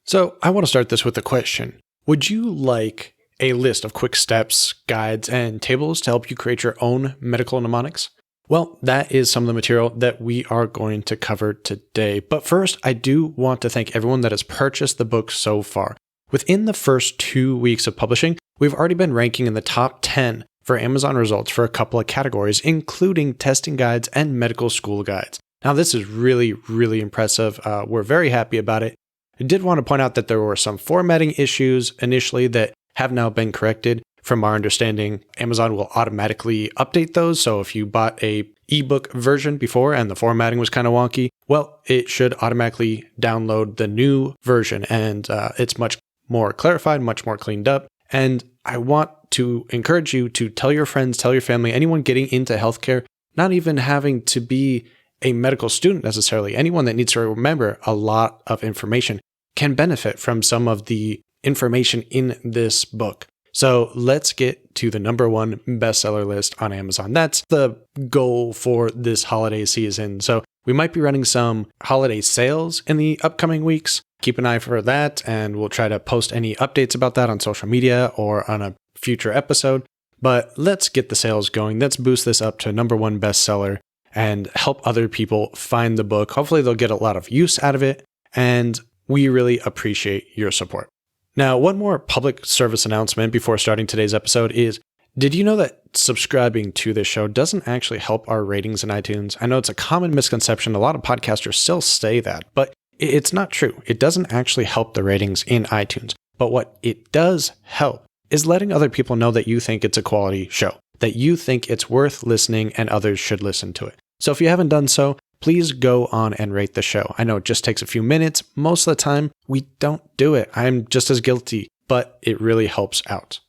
So I want to start this with a question. Would you like a list of quick steps, guides, and tables to help you create your own medical mnemonics? Well, that is some of the material that we are going to cover today. But first, I do want to thank everyone that has purchased the book so far. Within the first 2 weeks of publishing, we've already been ranking in the top 10 for Amazon results for a couple of categories, including testing guides and medical school guides. Now, this is really, really impressive. We're very happy about it. I did want to point out that there were some formatting issues initially that have now been corrected. From our understanding, Amazon will automatically update those. So if you bought a ebook version before and the formatting was kind of wonky, well, it should automatically download the new version, and it's much more clarified, much more cleaned up. And I want to encourage you to tell your friends, tell your family, anyone getting into healthcare, not even having to be a medical student necessarily, anyone that needs to remember a lot of information can benefit from some of the information in this book. So let's get to the number one bestseller list on Amazon. That's the goal for this holiday season. So we might be running some holiday sales in the upcoming weeks. Keep an eye for that, and we'll try to post any updates about that on social media or on a future episode. But let's get the sales going. Let's boost this up to number one bestseller and help other people find the book. Hopefully they'll get a lot of use out of it, and we really appreciate your support. Now, one more public service announcement before starting today's episode is, did you know that subscribing to this show doesn't actually help our ratings in iTunes? I know it's a common misconception. A lot of podcasters still say that, but it's not true. It doesn't actually help the ratings in iTunes. But what it does help is letting other people know that you think it's a quality show, that you think it's worth listening and others should listen to it. So if you haven't done so, please go on and rate the show. I know it just takes a few minutes. Most of the time, we don't do it. I'm just as guilty, but it really helps out.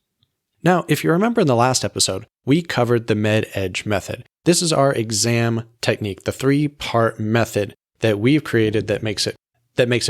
Now, if you remember in the last episode, we covered the Med-Edge method. This is our exam technique, the 3-part method that we've created that makes it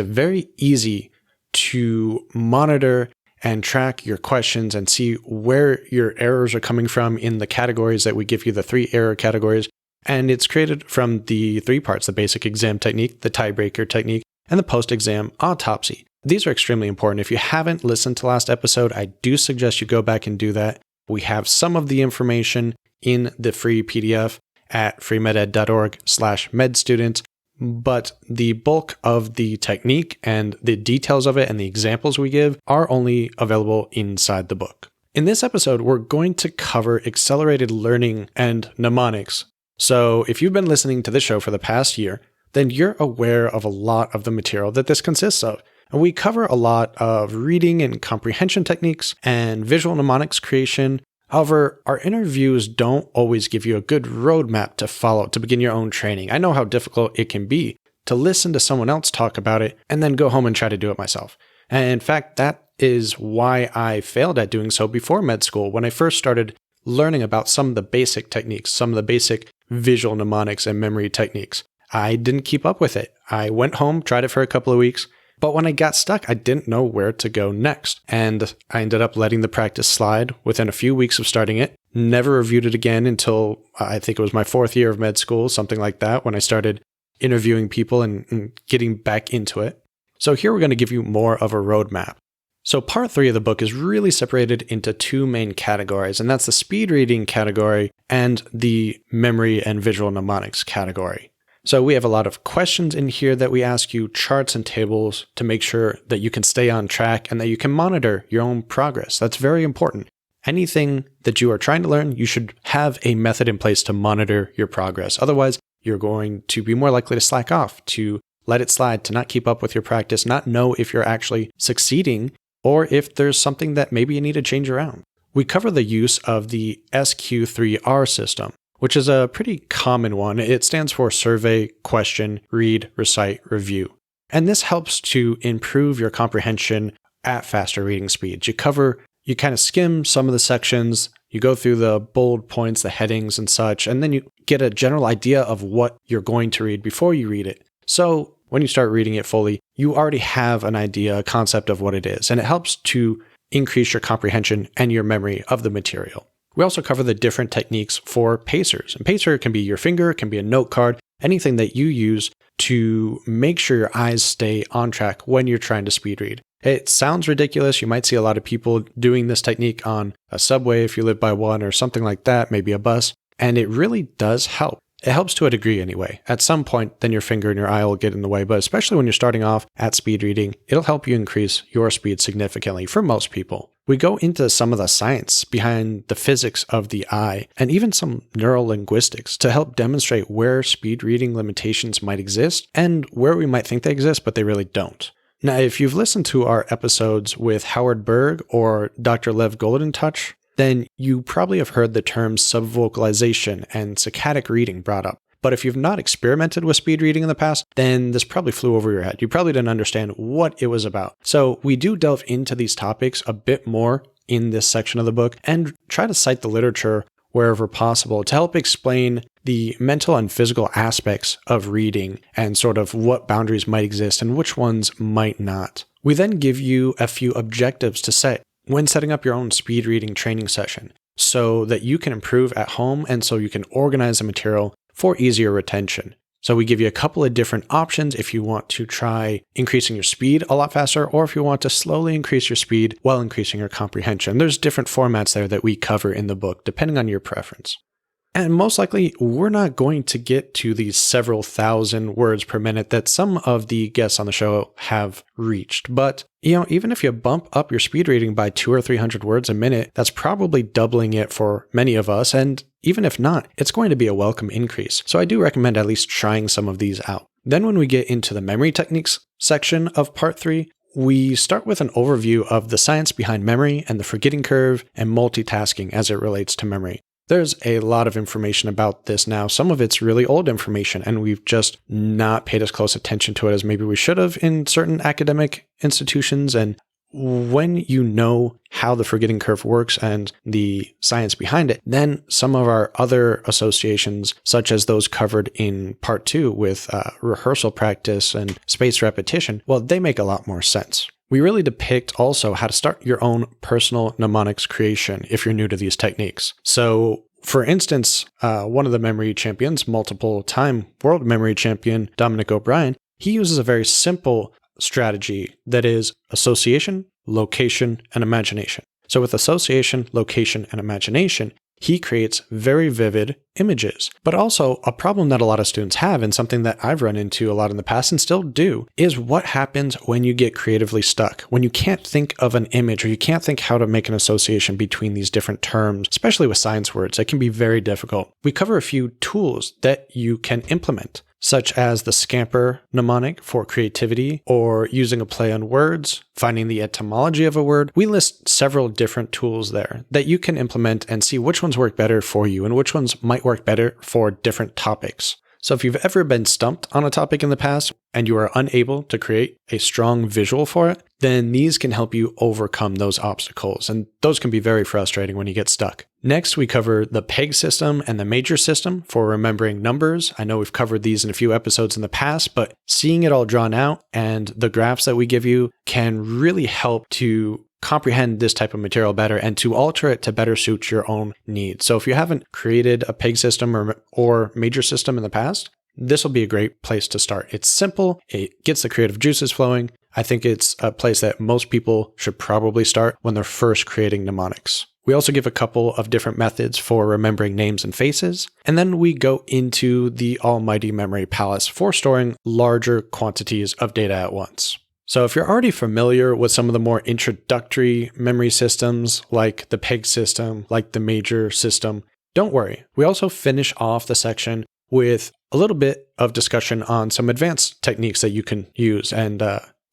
very easy to monitor and track your questions and see where your errors are coming from in the categories that we give you, the 3 error categories. And it's created from the 3 parts, the basic exam technique, the tiebreaker technique, and the post-exam autopsy. These are extremely important. If you haven't listened to last episode, I do suggest you go back and do that. We have some of the information in the free PDF at freemeded.org/medstudents, but the bulk of the technique and the details of it and the examples we give are only available inside the book. In this episode, we're going to cover accelerated learning and mnemonics. So if you've been listening to this show for the past year, then you're aware of a lot of the material that this consists of. And we cover a lot of reading and comprehension techniques and visual mnemonics creation. However, our interviews don't always give you a good roadmap to follow to begin your own training. I know how difficult it can be to listen to someone else talk about it and then go home and try to do it myself. And in fact, that is why I failed at doing so before med school. When I first started learning about some of the basic techniques, some of the basic visual mnemonics and memory techniques, I didn't keep up with it. I went home, tried it for a couple of weeks, but when I got stuck, I didn't know where to go next. And I ended up letting the practice slide within a few weeks of starting it. Never reviewed it again until I think it was my 4th year of med school, something like that, when I started interviewing people and getting back into it. So here we're going to give you more of a roadmap. So part 3 of the book is really separated into 2 main categories, and that's the speed reading category and the memory and visual mnemonics category. So we have a lot of questions in here that we ask you, charts and tables to make sure that you can stay on track and that you can monitor your own progress. That's very important. Anything that you are trying to learn, you should have a method in place to monitor your progress. Otherwise, you're going to be more likely to slack off, to let it slide, to not keep up with your practice, not know if you're actually succeeding or if there's something that maybe you need to change around. We cover the use of the SQ3R system, which is a pretty common one. It stands for survey, question, read, recite, review. And this helps to improve your comprehension at faster reading speeds. You kind of skim some of the sections, you go through the bold points, the headings and such, and then you get a general idea of what you're going to read before you read it. So when you start reading it fully, you already have an idea, a concept of what it is, and it helps to increase your comprehension and your memory of the material. We also cover the different techniques for pacers. And pacer can be your finger, it can be a note card, anything that you use to make sure your eyes stay on track when you're trying to speed read. It sounds ridiculous. You might see a lot of people doing this technique on a subway if you live by one or something like that, maybe a bus, and it really does help. It helps to a degree anyway. At some point, then your finger and your eye will get in the way, but especially when you're starting off at speed reading, it'll help you increase your speed significantly for most people. We go into some of the science behind the physics of the eye and even some neurolinguistics to help demonstrate where speed reading limitations might exist and where we might think they exist, but they really don't. Now, if you've listened to our episodes with Howard Berg or Dr. Lev Goldentuch, then you probably have heard the terms subvocalization and saccadic reading brought up. But if you've not experimented with speed reading in the past, then this probably flew over your head. You probably didn't understand what it was about. So we do delve into these topics a bit more in this section of the book and try to cite the literature wherever possible to help explain the mental and physical aspects of reading and sort of what boundaries might exist and which ones might not. We then give you a few objectives to set when setting up your own speed reading training session so that you can improve at home and so you can organize the material for easier retention. So we give you a couple of different options if you want to try increasing your speed a lot faster or if you want to slowly increase your speed while increasing your comprehension. There's different formats there that we cover in the book depending on your preference. And most likely, we're not going to get to these several thousand words per minute that some of the guests on the show have reached. But, even if you bump up your speed reading by 200 or 300 words a minute, that's probably doubling it for many of us. And even if not, it's going to be a welcome increase. So I do recommend at least trying some of these out. Then when we get into the memory techniques section of part 3, we start with an overview of the science behind memory and the forgetting curve and multitasking as it relates to memory. There's a lot of information about this now. Some of it's really old information, and we've just not paid as close attention to it as maybe we should have in certain academic institutions. And when you know how the forgetting curve works and the science behind it, then some of our other associations, such as those covered in part 2 with rehearsal practice and spaced repetition, well, they make a lot more sense. We really depict also how to start your own personal mnemonics creation if you're new to these techniques. So, for instance, one of the memory champions, multiple-time world memory champion, Dominic O'Brien, he uses a very simple strategy that is association, location, and imagination. So with association, location, and imagination, he creates very vivid images. But also a problem that a lot of students have, and something that I've run into a lot in the past and still do, is what happens when you get creatively stuck, when you can't think of an image or you can't think how to make an association between these different terms, especially with science words. It can be very difficult. We cover a few tools that you can implement, such as the scamper mnemonic for creativity, or using a play on words, finding the etymology of a word. We list several different tools there that you can implement and see which ones work better for you and which ones might work better for different topics. So if you've ever been stumped on a topic in the past and you are unable to create a strong visual for it, then these can help you overcome those obstacles. And those can be very frustrating when you get stuck. Next, we cover the PEG system and the major system for remembering numbers. I know we've covered these in a few episodes in the past, but seeing it all drawn out and the graphs that we give you can really help to comprehend this type of material better and to alter it to better suit your own needs. So if you haven't created a PEG system or major system in the past, this will be a great place to start. It's simple. It gets the creative juices flowing. I think it's a place that most people should probably start when they're first creating mnemonics. We also give a couple of different methods for remembering names and faces. And then we go into the almighty memory palace for storing larger quantities of data at once. So if you're already familiar with some of the more introductory memory systems, like the PEG system, like the major system, don't worry. We also finish off the section with a little bit of discussion on some advanced techniques that you can use, and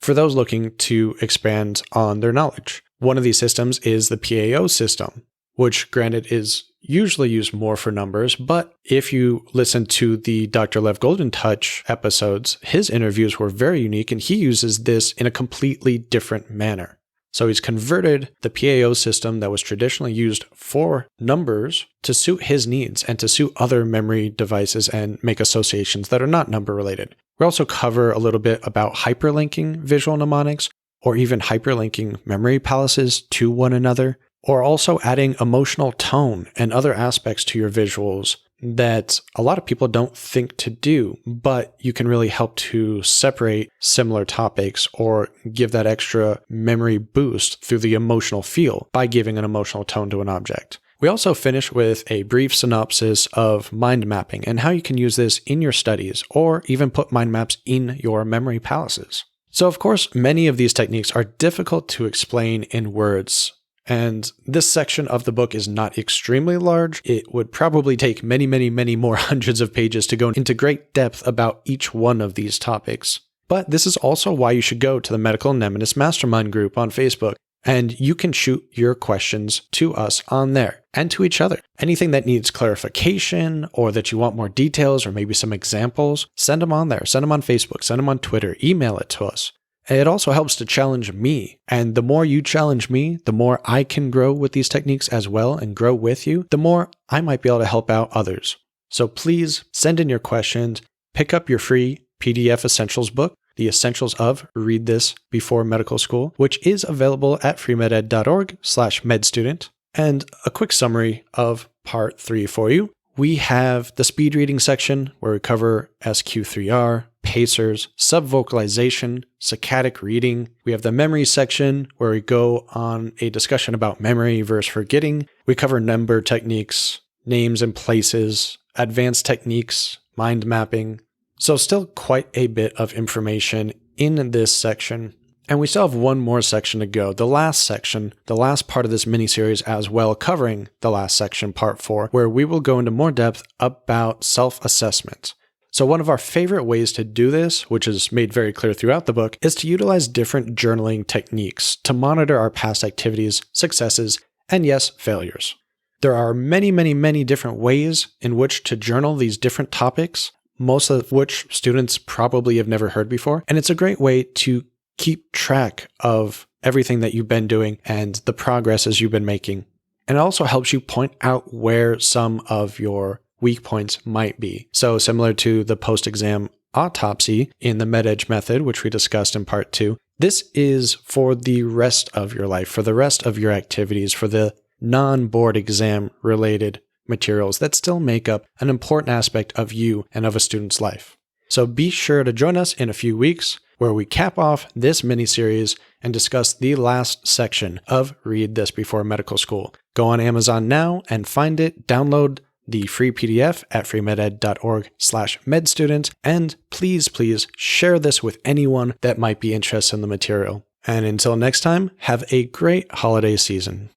for those looking to expand on their knowledge. One of these systems is the PAO system, which granted is usually used more for numbers, but if you listen to the Dr. Lev Goldentuch episodes, his interviews were very unique and he uses this in a completely different manner. So he's converted the PAO system that was traditionally used for numbers to suit his needs and to suit other memory devices and make associations that are not number related. We also cover a little bit about hyperlinking visual mnemonics, or even hyperlinking memory palaces to one another, or also adding emotional tone and other aspects to your visuals that a lot of people don't think to do, but you can really help to separate similar topics or give that extra memory boost through the emotional feel by giving an emotional tone to an object. We also finish with a brief synopsis of mind mapping and how you can use this in your studies or even put mind maps in your memory palaces. So of course, many of these techniques are difficult to explain in words, and this section of the book is not extremely large. It would probably take many more hundreds of pages to go into great depth about each one of these topics. But this is also why you should go to the Medical Mnemonist Mastermind group on Facebook. And you can shoot your questions to us on there and to each other. Anything that needs clarification or that you want more details or maybe some examples, send them on there. Send them on Facebook, send them on Twitter, email it to us. It also helps to challenge me. And the more you challenge me, the more I can grow with these techniques as well and grow with you, the more I might be able to help out others. So please send in your questions, pick up your free PDF Essentials book, The Essentials of Read This Before Medical School, which is available at freemeded.org/medstudent. And a quick summary of part 3 for you. We have the speed reading section where we cover SQ3R, pacers, subvocalization, saccadic reading. We have the memory section where we go on a discussion about memory versus forgetting. We cover number techniques, names and places, advanced techniques, mind mapping. So still quite a bit of information in this section. And we still have one more section to go. The last section, the last part of this mini-series as well, covering the last section, part 4, where we will go into more depth about self-assessment. So one of our favorite ways to do this, which is made very clear throughout the book, is to utilize different journaling techniques to monitor our past activities, successes, and yes, failures. There are many different ways in which to journal these different topics, most of which students probably have never heard before. And it's a great way to keep track of everything that you've been doing and the progresses you've been making. And it also helps you point out where some of your weak points might be. So similar to the post-exam autopsy in the MedEdge method, which we discussed in part 2, this is for the rest of your life, for the rest of your activities, for the non-board exam related materials that still make up an important aspect of you and of a student's life. So be sure to join us in a few weeks where we cap off this mini-series and discuss the last section of Read This Before Medical School. Go on Amazon now and find it, download the free PDF at freemeded.org/medstudent, and please share this with anyone that might be interested in the material. And until next time, have a great holiday season.